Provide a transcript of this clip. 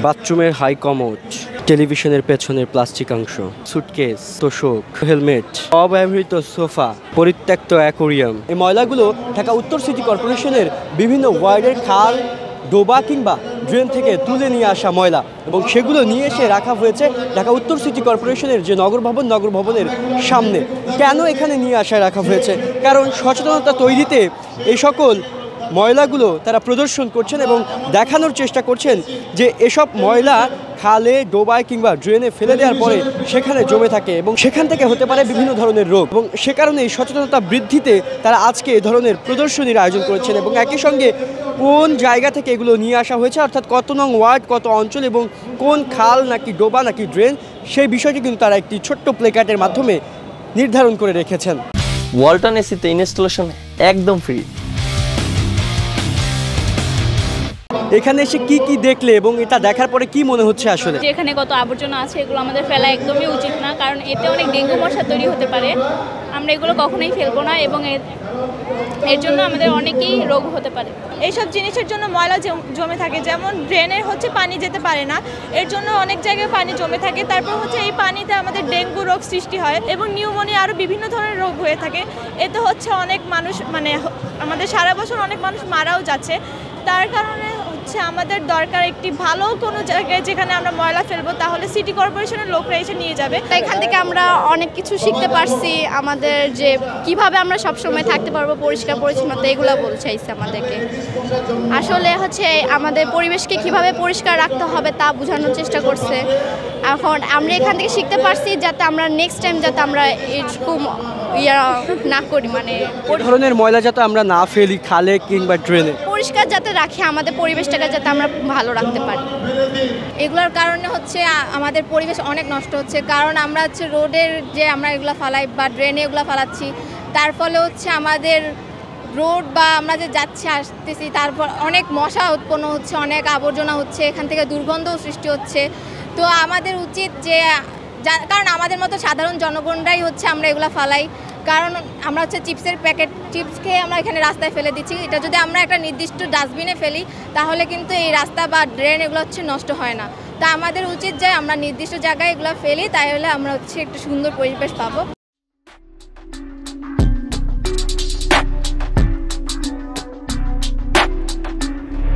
বাথরুমের high commode, টেলিভিশনের পেছনের প্লাস্টিক অংশ, সুটকেস, তোশক, হেলমেট, অব্যবহৃত সোফা, পরিত্যক্ত অ্যাকোরিয়াম। এই ময়লাগুলো ঢাকা উত্তর সিটি কর্পোরেশনের বিভিন্ন ওয়ার্ডের খাল, ডোবা কিংবা ড্রেন থেকে তুলে নিয়ে আসা ময়লা এবং সেগুলো নিয়ে এসে রাখা হয়েছে ঢাকা উত্তর সিটি কর্পোরেশনের যে নগর ভবনের সামনে। কেন এখানে নিয়ে আসা রাখা হয়েছে? কারণ সচেতনতা তৈরিতে এই সকল ময়লাগুলো তারা প্রদর্শন করছেন এবং দেখানোর চেষ্টা করছেন যে এসব ময়লা খালে, ডোবায় কিংবা ড্রেনে ফেলে দেওয়ার পরে সেখানে জমে থাকে এবং সেখান থেকে হতে পারে বিভিন্ন ধরনের রোগ। এবং সে কারণে এই সচেতনতা বৃদ্ধিতে তারা আজকে এই ধরনের প্রদর্শনীর আয়োজন করেছেন এবং একই সঙ্গে কোন জায়গা থেকে এগুলো নিয়ে আসা হয়েছে, অর্থাৎ কত নং ওয়ার্ড, কত অঞ্চল এবং কোন খাল নাকি ডোবা নাকি ড্রেন, সেই বিষয়টি কিন্তু তারা একটি ছোট্ট প্লেকার্ডের মাধ্যমে নির্ধারণ করে রেখেছেন। ওয়ালটন এসিতে ইনস্টলেশন একদম ফ্রি। এখানে এসে কি কি দেখলে এবং এটা দেখার পরে কি মনে হচ্ছে আসলে? এখানে কত আবর্জনা আছে, এগুলো আমাদের ফেলা একদমই উচিত না, কারণ এতে অনেক ডেঙ্গু মশা তৈরি হতে পারে। আমরা এগুলো কখনোই ফেলবো না এবং এর জন্য আমাদের অনেকেই রোগ হতে পারে। এইসব জিনিসের জন্য ময়লা জমে থাকে, যেমন ড্রেনের পানি যেতে পারে না, এর জন্য অনেক জায়গায় পানি জমে থাকে। তারপর এই পানিতে আমাদের ডেঙ্গু রোগ সৃষ্টি হয় এবং নিউমোনিয়া আরও বিভিন্ন ধরনের রোগ হয়ে থাকে। এতে অনেক মানুষ আমাদের সারা বছর অনেক মানুষ মারাও যাচ্ছে। তার কারণে আমাদের দরকার একটি ভালো কোনো জায়গায় যেখানে আমরা ময়লা ফেলবো, তাহলে সিটি কর্পোরেশনের লোকরা এসে নিয়ে যাবে। এখান থেকে আমরা অনেক কিছু শিখতে পারছি, আমাদের যে কিভাবে আমরা সবসময় থাকতে পারবো পরিষ্কার পরিচ্ছন্নতা, এগুলো বলছাইছে আমাদেরকে। আসলে আমাদের পরিবেশকে কিভাবে পরিষ্কার রাখতে হবে তা বোঝানোর চেষ্টা করছে। এখন আমরা এখান থেকে শিখতে পারছি যাতে আমরা নেক্সট টাইম যাতে আমরা এরকম না করি, ধরনের ময়লা যাতে আমরা না ফেলি খালে কিংবা ড্রেনে, পরিষ্কার যাতে রাখি, আমাদের পরিবেশটাকে যাতে আমরা ভালো রাখতে পারি। এগুলোর কারণে আমাদের পরিবেশ অনেক নষ্ট হচ্ছে, কারণ আমরা রোডের যে আমরা এগুলো ফালাই বা ড্রেনে এগুলো ফালাচ্ছি, তার ফলে আমাদের রোড বা আমরা যে যাচ্ছি আসতেছি তারপর অনেক মশা উৎপন্ন হচ্ছে, অনেক আবর্জনা হচ্ছে, এখান থেকে দুর্গন্ধও সৃষ্টি হচ্ছে। তো আমাদের উচিত যে কারণ আমাদের মতো সাধারণ জনগণরাই আমরা এগুলো ফালাই, কারণ আমরা চিপসের প্যাকেট, চিপস খেয়ে আমরা এখানে রাস্তায় ফেলে দিচ্ছি। এটা যদি আমরা একটা নির্দিষ্ট ডাস্টবিনে ফেলি তাহলে কিন্তু এই রাস্তা বা ড্রেন এগুলো নষ্ট হয় না। তা আমাদের উচিত যে আমরা নির্দিষ্ট জায়গায় এগুলো ফেলি, তাহলে আমরা একটু সুন্দর পরিবেশ পাবো।